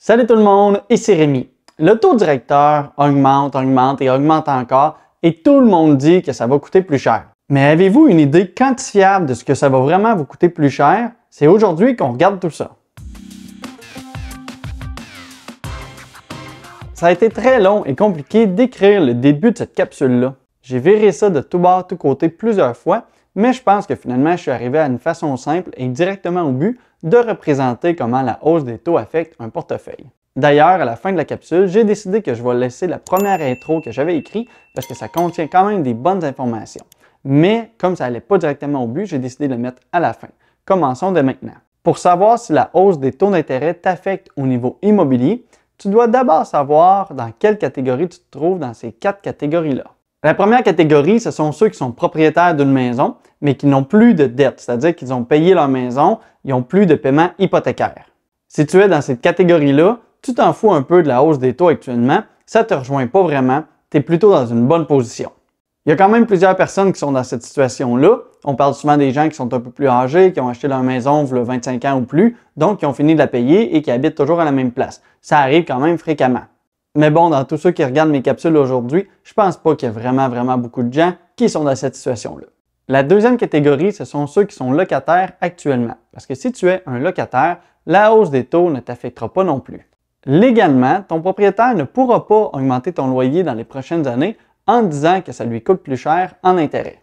Salut tout le monde, ici Rémi. Le taux directeur augmente et augmente encore et tout le monde dit que ça va coûter plus cher. Mais avez-vous une idée quantifiable de ce que ça va vraiment vous coûter plus cher? C'est aujourd'hui qu'on regarde tout ça. Ça a été très long et compliqué d'écrire le début de cette capsule-là. J'ai viré ça de tout bord, tout côté plusieurs fois, mais je pense que finalement je suis arrivé à une façon simple et directement au but de représenter comment la hausse des taux affecte un portefeuille. D'ailleurs, à la fin de la capsule, j'ai décidé que je vais laisser la première intro que j'avais écrite parce que ça contient quand même des bonnes informations. Mais comme ça n'allait pas directement au but, j'ai décidé de le mettre à la fin. Commençons dès maintenant. Pour savoir si la hausse des taux d'intérêt t'affecte au niveau immobilier, tu dois d'abord savoir dans quelle catégorie tu te trouves dans ces 4 catégories-là. La première catégorie, ce sont ceux qui sont propriétaires d'une maison, mais qui n'ont plus de dette, c'est-à-dire qu'ils ont payé leur maison, ils n'ont plus de paiement hypothécaire. Si tu es dans cette catégorie-là, tu t'en fous un peu de la hausse des taux actuellement, ça ne te rejoint pas vraiment, tu es plutôt dans une bonne position. Il y a quand même plusieurs personnes qui sont dans cette situation-là. On parle souvent des gens qui sont un peu plus âgés, qui ont acheté leur maison il y a 25 ans ou plus, donc qui ont fini de la payer et qui habitent toujours à la même place. Ça arrive quand même fréquemment. Mais bon, dans tous ceux qui regardent mes capsules aujourd'hui, je pense pas qu'il y a vraiment beaucoup de gens qui sont dans cette situation-là. La deuxième catégorie, ce sont ceux qui sont locataires actuellement. Parce que si tu es un locataire, la hausse des taux ne t'affectera pas non plus. Légalement, ton propriétaire ne pourra pas augmenter ton loyer dans les prochaines années en disant que ça lui coûte plus cher en intérêt.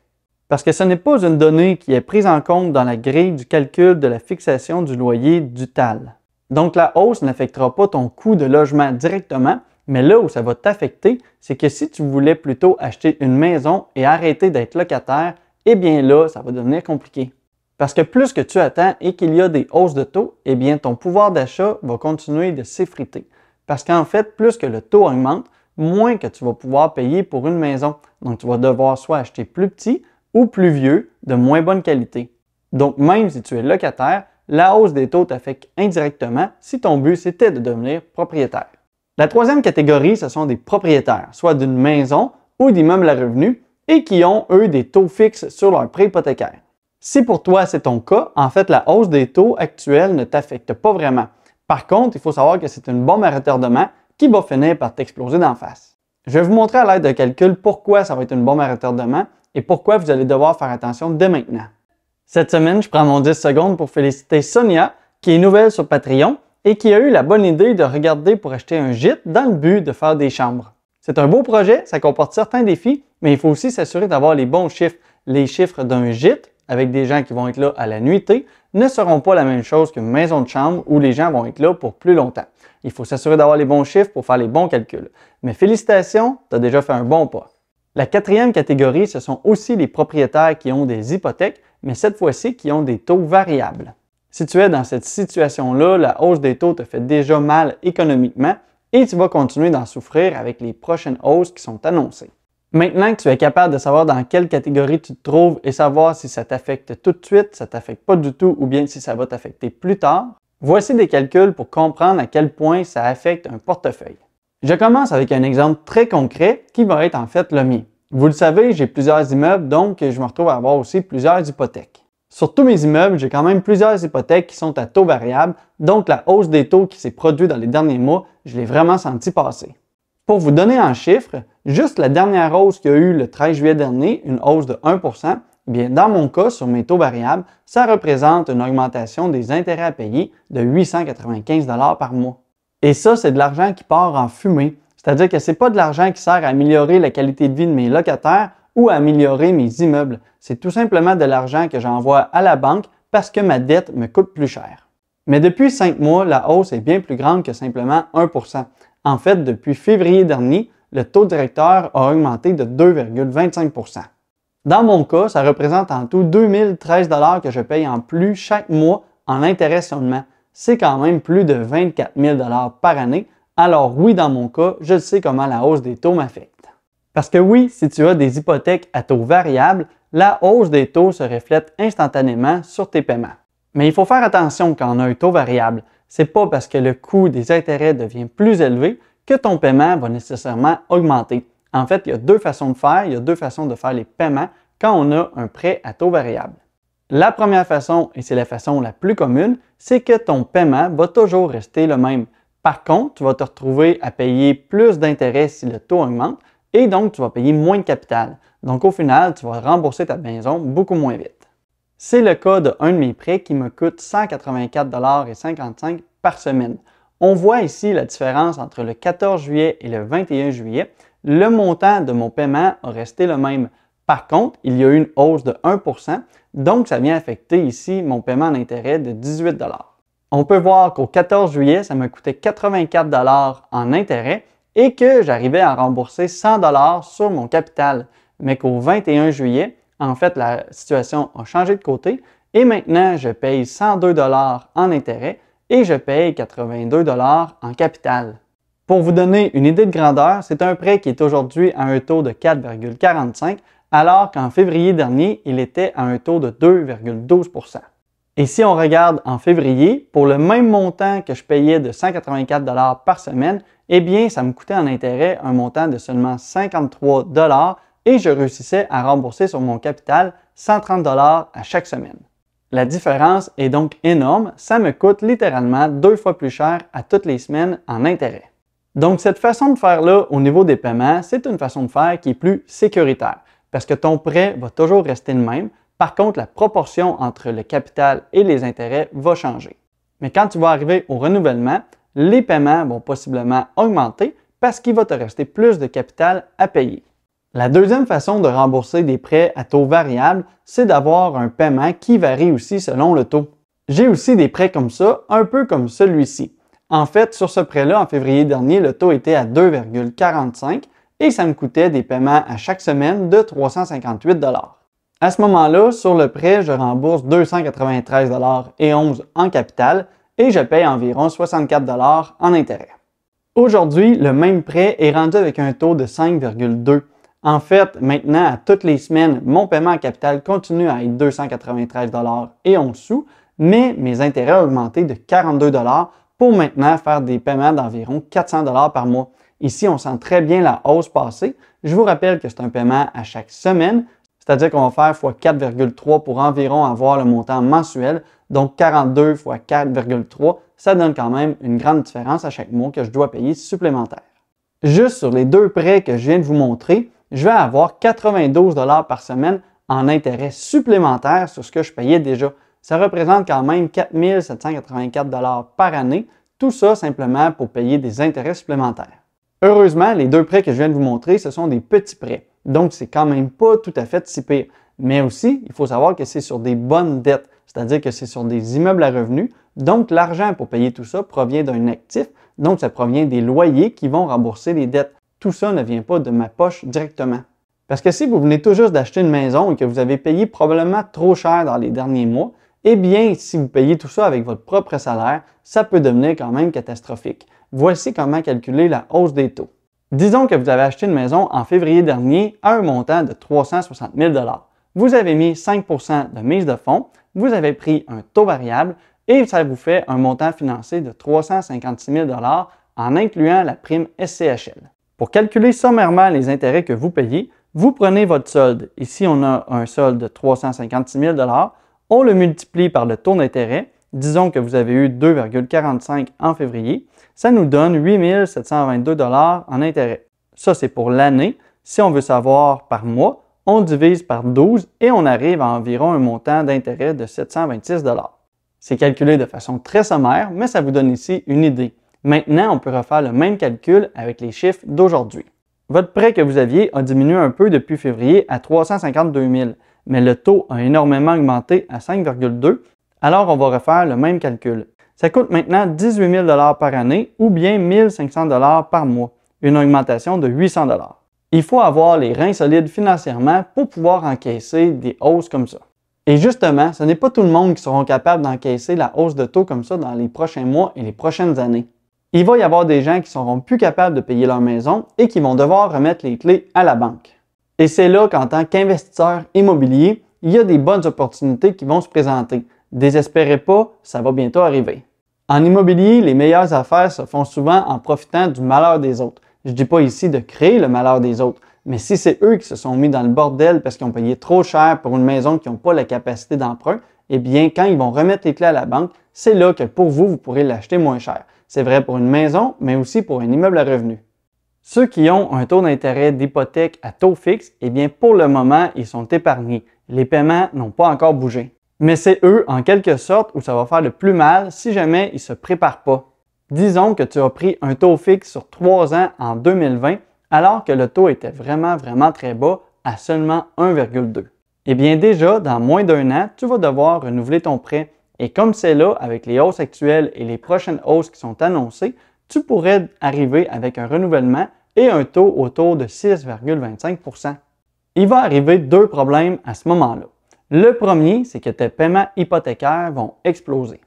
Parce que ce n'est pas une donnée qui est prise en compte dans la grille du calcul de la fixation du loyer du TAL. Donc la hausse n'affectera pas ton coût de logement directement, mais là où ça va t'affecter, c'est que si tu voulais plutôt acheter une maison et arrêter d'être locataire, eh bien là, ça va devenir compliqué. Parce que plus que tu attends et qu'il y a des hausses de taux, eh bien ton pouvoir d'achat va continuer de s'effriter. Parce qu'en fait, plus que le taux augmente, moins que tu vas pouvoir payer pour une maison. Donc tu vas devoir soit acheter plus petit ou plus vieux, de moins bonne qualité. Donc même si tu es locataire, la hausse des taux t'affecte indirectement si ton but c'était de devenir propriétaire. La troisième catégorie, ce sont des propriétaires, soit d'une maison ou d'immeubles à revenus, et qui ont, eux, des taux fixes sur leur prêt hypothécaire. Si pour toi c'est ton cas, en fait, la hausse des taux actuels ne t'affecte pas vraiment. Par contre, il faut savoir que c'est une bombe à retardement qui va finir par t'exploser d'en face. Je vais vous montrer à l'aide de calcul pourquoi ça va être une bombe à retardement et pourquoi vous allez devoir faire attention dès maintenant. Cette semaine, je prends mon 10 secondes pour féliciter Sonia, qui est nouvelle sur Patreon et qui a eu la bonne idée de regarder pour acheter un gîte dans le but de faire des chambres. C'est un beau projet, ça comporte certains défis, mais il faut aussi s'assurer d'avoir les bons chiffres. Les chiffres d'un gîte, avec des gens qui vont être là à la nuitée, ne seront pas la même chose qu'une maison de chambre où les gens vont être là pour plus longtemps. Il faut s'assurer d'avoir les bons chiffres pour faire les bons calculs. Mais félicitations, tu as déjà fait un bon pas. La quatrième catégorie, ce sont aussi les propriétaires qui ont des hypothèques, mais cette fois-ci qui ont des taux variables. Si tu es dans cette situation-là, la hausse des taux te fait déjà mal économiquement et tu vas continuer d'en souffrir avec les prochaines hausses qui sont annoncées. Maintenant que tu es capable de savoir dans quelle catégorie tu te trouves et savoir si ça t'affecte tout de suite, ça ne t'affecte pas du tout ou bien si ça va t'affecter plus tard, voici des calculs pour comprendre à quel point ça affecte un portefeuille. Je commence avec un exemple très concret qui va être en fait le mien. Vous le savez, j'ai plusieurs immeubles, donc je me retrouve à avoir aussi plusieurs hypothèques. Sur tous mes immeubles, j'ai quand même plusieurs hypothèques qui sont à taux variable, donc la hausse des taux qui s'est produite dans les derniers mois, je l'ai vraiment senti passer. Pour vous donner en chiffres, juste la dernière hausse qu'il y a eu le 13 juillet dernier, une hausse de 1%, eh bien dans mon cas, sur mes taux variables, ça représente une augmentation des intérêts à payer de 895 $ par mois. Et ça, c'est de l'argent qui part en fumée, c'est-à-dire que ce n'est pas de l'argent qui sert à améliorer la qualité de vie de mes locataires ou à améliorer mes immeubles. C'est tout simplement de l'argent que j'envoie à la banque parce que ma dette me coûte plus cher. Mais depuis 5 mois, la hausse est bien plus grande que simplement 1%. En fait, depuis février dernier, le taux directeur a augmenté de 2,25%. Dans mon cas, ça représente en tout 2013 $ que je paye en plus chaque mois en intérêt seulement. C'est quand même plus de 24 000 $ par année. Alors oui, dans mon cas, je sais comment la hausse des taux m'affecte. Parce que oui, si tu as des hypothèques à taux variable, la hausse des taux se reflète instantanément sur tes paiements. Mais il faut faire attention quand on a un taux variable. Ce n'est pas parce que le coût des intérêts devient plus élevé que ton paiement va nécessairement augmenter. En fait, il y a deux façons de faire. Il y a deux façons de faire les paiements quand on a un prêt à taux variable. La première façon, et c'est la façon la plus commune, c'est que ton paiement va toujours rester le même. Par contre, tu vas te retrouver à payer plus d'intérêts si le taux augmente et donc tu vas payer moins de capital. Donc au final, tu vas rembourser ta maison beaucoup moins vite. C'est le cas d'un de mes prêts qui me coûte 184,55 $ par semaine. On voit ici la différence entre le 14 juillet et le 21 juillet. Le montant de mon paiement a resté le même. Par contre, il y a eu une hausse de 1 %, donc ça vient affecter ici mon paiement d'intérêt de 18 $. On peut voir qu'au 14 juillet, ça me coûtait 84 $ en intérêt et que j'arrivais à rembourser 100 $ sur mon capital. Mais qu'au 21 juillet, en fait, la situation a changé de côté et maintenant, je paye 102 $ en intérêt et je paye 82 $ en capital. Pour vous donner une idée de grandeur, c'est un prêt qui est aujourd'hui à un taux de 4,45 alors qu'en février dernier, il était à un taux de 2,12 %. Et si on regarde en février, pour le même montant que je payais de 184 $ par semaine, eh bien, ça me coûtait en intérêt un montant de seulement 53 $ et je réussissais à rembourser sur mon capital 130 $ à chaque semaine. La différence est donc énorme, ça me coûte littéralement 2 fois plus cher à toutes les semaines en intérêt. Donc cette façon de faire-là au niveau des paiements, c'est une façon de faire qui est plus sécuritaire parce que ton prêt va toujours rester le même. Par contre, la proportion entre le capital et les intérêts va changer. Mais quand tu vas arriver au renouvellement, les paiements vont possiblement augmenter parce qu'il va te rester plus de capital à payer. La deuxième façon de rembourser des prêts à taux variable, c'est d'avoir un paiement qui varie aussi selon le taux. J'ai aussi des prêts comme ça, un peu comme celui-ci. En fait, sur ce prêt-là, en février dernier, le taux était à 2,45 et ça me coûtait des paiements à chaque semaine de 358 $. À ce moment-là, sur le prêt, je rembourse 293,11 $ en capital et je paye environ 64 $ en intérêt. Aujourd'hui, le même prêt est rendu avec un taux de 5,2. En fait, maintenant, à toutes les semaines, mon paiement en capital continue à être 293,11 $, mais mes intérêts ont augmenté de 42 $ pour maintenant faire des paiements d'environ 400 $ par mois. Ici, on sent très bien la hausse passer. Je vous rappelle que c'est un paiement à chaque semaine, c'est-à-dire qu'on va faire x 4,3 pour environ avoir le montant mensuel. Donc 42 x 4,3, ça donne quand même une grande différence à chaque mois que je dois payer supplémentaire. Juste sur les deux prêts que je viens de vous montrer, je vais avoir 92 $ par semaine en intérêt supplémentaire sur ce que je payais déjà. Ça représente quand même 4 784 $ par année, tout ça simplement pour payer des intérêts supplémentaires. Heureusement, les deux prêts que je viens de vous montrer, ce sont des petits prêts. Donc, c'est quand même pas tout à fait si pire. Mais aussi, il faut savoir que c'est sur des bonnes dettes, c'est-à-dire que c'est sur des immeubles à revenus. Donc, l'argent pour payer tout ça provient d'un actif. Donc, ça provient des loyers qui vont rembourser les dettes. Tout ça ne vient pas de ma poche directement. Parce que si vous venez tout juste d'acheter une maison et que vous avez payé probablement trop cher dans les derniers mois, eh bien, si vous payez tout ça avec votre propre salaire, ça peut devenir quand même catastrophique. Voici comment calculer la hausse des taux. Disons que vous avez acheté une maison en février dernier à un montant de 360 000 $. Vous avez mis 5 % de mise de fonds, vous avez pris un taux variable et ça vous fait un montant financier de 356 000 $ en incluant la prime SCHL. Pour calculer sommairement les intérêts que vous payez, vous prenez votre solde. Ici, on a un solde de 356 000 $. On le multiplie par le taux d'intérêt. Disons que vous avez eu 2,45 en février. Ça nous donne 8 722 $ en intérêt. Ça, c'est pour l'année. Si on veut savoir par mois, on divise par 12 et on arrive à environ un montant d'intérêt de 726 $. C'est calculé de façon très sommaire, mais ça vous donne ici une idée. Maintenant, on peut refaire le même calcul avec les chiffres d'aujourd'hui. Votre prêt que vous aviez a diminué un peu depuis février à 352 000, mais le taux a énormément augmenté à 5,2. Alors, on va refaire le même calcul. Ça coûte maintenant 18 000 $ par année ou bien 1 500 $ par mois, une augmentation de 800 $. Il faut avoir les reins solides financièrement pour pouvoir encaisser des hausses comme ça. Et justement, ce n'est pas tout le monde qui sera capable d'encaisser la hausse de taux comme ça dans les prochains mois et les prochaines années. Il va y avoir des gens qui seront plus capables de payer leur maison et qui vont devoir remettre les clés à la banque. Et c'est là qu'en tant qu'investisseur immobilier, il y a des bonnes opportunités qui vont se présenter. Désespérez pas, ça va bientôt arriver. En immobilier, les meilleures affaires se font souvent en profitant du malheur des autres. Je ne dis pas ici de créer le malheur des autres, mais si c'est eux qui se sont mis dans le bordel parce qu'ils ont payé trop cher pour une maison qui n'ont pas la capacité d'emprunt, eh bien, quand ils vont remettre les clés à la banque, c'est là que pour vous, vous pourrez l'acheter moins cher. C'est vrai pour une maison, mais aussi pour un immeuble à revenus. Ceux qui ont un taux d'intérêt d'hypothèque à taux fixe, eh bien pour le moment, ils sont épargnés. Les paiements n'ont pas encore bougé. Mais c'est eux, en quelque sorte, où ça va faire le plus mal si jamais ils ne se préparent pas. Disons que tu as pris un taux fixe sur 3 ans en 2020, alors que le taux était vraiment très bas, à seulement 1,2. Eh bien déjà, dans moins d'un an, tu vas devoir renouveler ton prêt. Et comme c'est là, avec les hausses actuelles et les prochaines hausses qui sont annoncées, tu pourrais arriver avec un renouvellement et un taux autour de 6,25 %. Il va arriver deux problèmes à ce moment-là. Le premier, c'est que tes paiements hypothécaires vont exploser.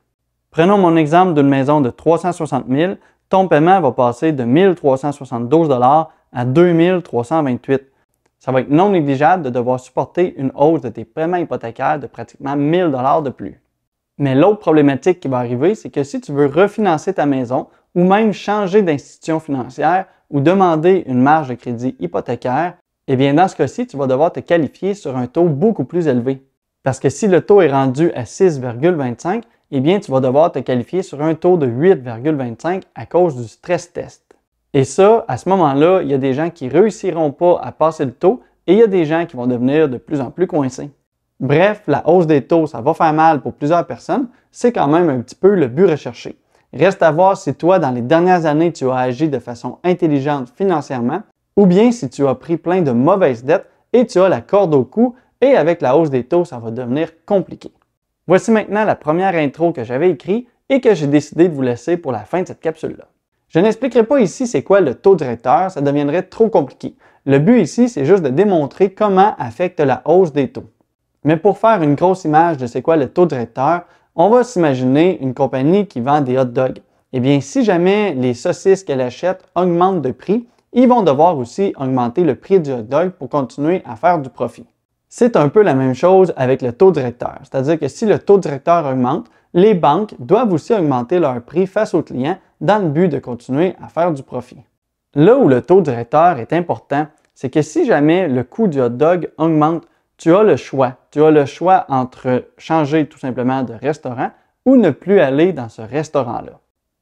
Prenons mon exemple d'une maison de 360 000, ton paiement va passer de 1 372 $ à 2 328 $. Ça va être non négligeable de devoir supporter une hausse de tes paiements hypothécaires de pratiquement 1 000 $ de plus. Mais l'autre problématique qui va arriver, c'est que si tu veux refinancer ta maison ou même changer d'institution financière ou demander une marge de crédit hypothécaire, eh bien dans ce cas-ci, tu vas devoir te qualifier sur un taux beaucoup plus élevé. Parce que si le taux est rendu à 6,25, eh bien tu vas devoir te qualifier sur un taux de 8,25 à cause du stress test. Et ça, à ce moment-là, il y a des gens qui ne réussiront pas à passer le taux et il y a des gens qui vont devenir de plus en plus coincés. Bref, la hausse des taux, ça va faire mal pour plusieurs personnes, c'est quand même un petit peu le but recherché. Reste à voir si toi, dans les dernières années, tu as agi de façon intelligente financièrement ou bien si tu as pris plein de mauvaises dettes et tu as la corde au cou et avec la hausse des taux, ça va devenir compliqué. Voici maintenant la première intro que j'avais écrite et que j'ai décidé de vous laisser pour la fin de cette capsule-là. Je n'expliquerai pas ici c'est quoi le taux directeur, ça deviendrait trop compliqué. Le but ici, c'est juste de démontrer comment affecte la hausse des taux. Mais pour faire une grosse image de c'est quoi le taux directeur, on va s'imaginer une compagnie qui vend des hot dogs. Eh bien, si jamais les saucisses qu'elle achète augmentent de prix, ils vont devoir aussi augmenter le prix du hot dog pour continuer à faire du profit. C'est un peu la même chose avec le taux directeur, c'est-à-dire que si le taux directeur augmente, les banques doivent aussi augmenter leur prix face aux clients dans le but de continuer à faire du profit. Là où le taux directeur est important, c'est que si jamais le coût du hot dog augmente, tu as le choix. Tu as le choix entre changer tout simplement de restaurant ou ne plus aller dans ce restaurant-là.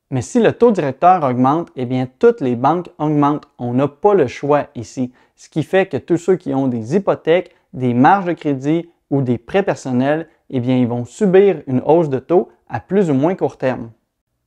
Mais si le taux directeur augmente, eh bien toutes les banques augmentent. On n'a pas le choix ici. Ce qui fait que tous ceux qui ont des hypothèques, des marges de crédit ou des prêts personnels, eh bien ils vont subir une hausse de taux à plus ou moins court terme.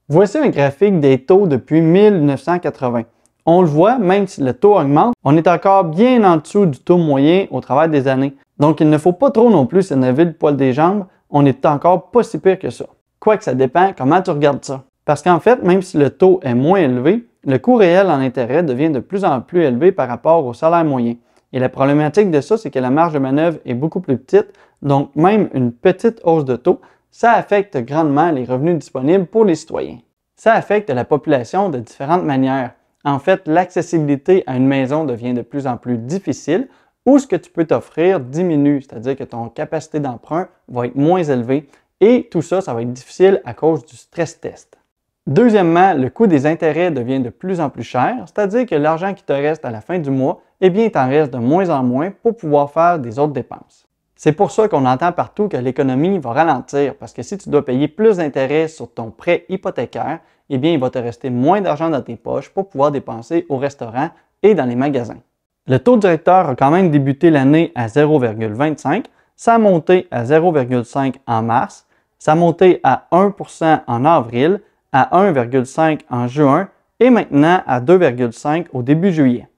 Voici un graphique des taux depuis 1980. On le voit, même si le taux augmente, on est encore bien en dessous du taux moyen au travers des années. Donc il ne faut pas trop non plus s'énerver le poil des jambes, on est encore pas si pire que ça. Quoique ça dépend comment tu regardes ça. Parce qu'en fait, même si le taux est moins élevé, le coût réel en intérêt devient de plus en plus élevé par rapport au salaire moyen. Et la problématique de ça, c'est que la marge de manœuvre est beaucoup plus petite, donc même une petite hausse de taux, ça affecte grandement les revenus disponibles pour les citoyens. Ça affecte la population de différentes manières. En fait, l'accessibilité à une maison devient de plus en plus difficile ou ce que tu peux t'offrir diminue, c'est-à-dire que ton capacité d'emprunt va être moins élevée et tout ça, ça va être difficile à cause du stress test. Deuxièmement, le coût des intérêts devient de plus en plus cher, c'est-à-dire que l'argent qui te reste à la fin du mois, eh bien, il t'en reste de moins en moins pour pouvoir faire des autres dépenses. C'est pour ça qu'on entend partout que l'économie va ralentir, parce que si tu dois payer plus d'intérêts sur ton prêt hypothécaire, eh bien, il va te rester moins d'argent dans tes poches pour pouvoir dépenser au restaurant et dans les magasins. Le taux directeur a quand même débuté l'année à 0,25, ça a monté à 0,5 en mars, ça a monté à 1 % en avril, à 1,5 en juin et maintenant à 2,5 au début juillet.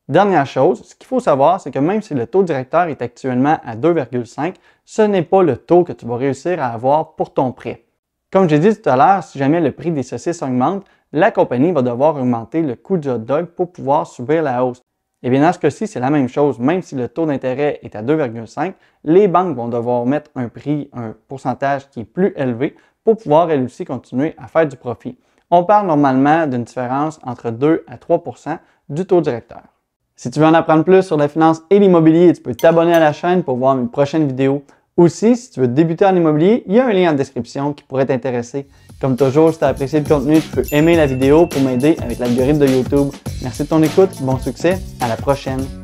Dernière chose, ce qu'il faut savoir, c'est que même si le taux directeur est actuellement à 2,5, ce n'est pas le taux que tu vas réussir à avoir pour ton prêt. Comme j'ai dit tout à l'heure, si jamais le prix des saucisses augmente, la compagnie va devoir augmenter le coût du hot dog pour pouvoir subir la hausse. Et bien dans ce cas-ci, c'est la même chose. Même si le taux d'intérêt est à 2,5, les banques vont devoir mettre un prix, un pourcentage qui est plus élevé pour pouvoir elles aussi continuer à faire du profit. On parle normalement d'une différence entre 2 à 3 % du taux directeur. Si tu veux en apprendre plus sur la finance et l'immobilier, tu peux t'abonner à la chaîne pour voir mes prochaines vidéos. Aussi, si tu veux débuter en immobilier, il y a un lien en description qui pourrait t'intéresser. Comme toujours, si tu as apprécié le contenu, tu peux aimer la vidéo pour m'aider avec l'algorithme de YouTube. Merci de ton écoute, bon succès, à la prochaine!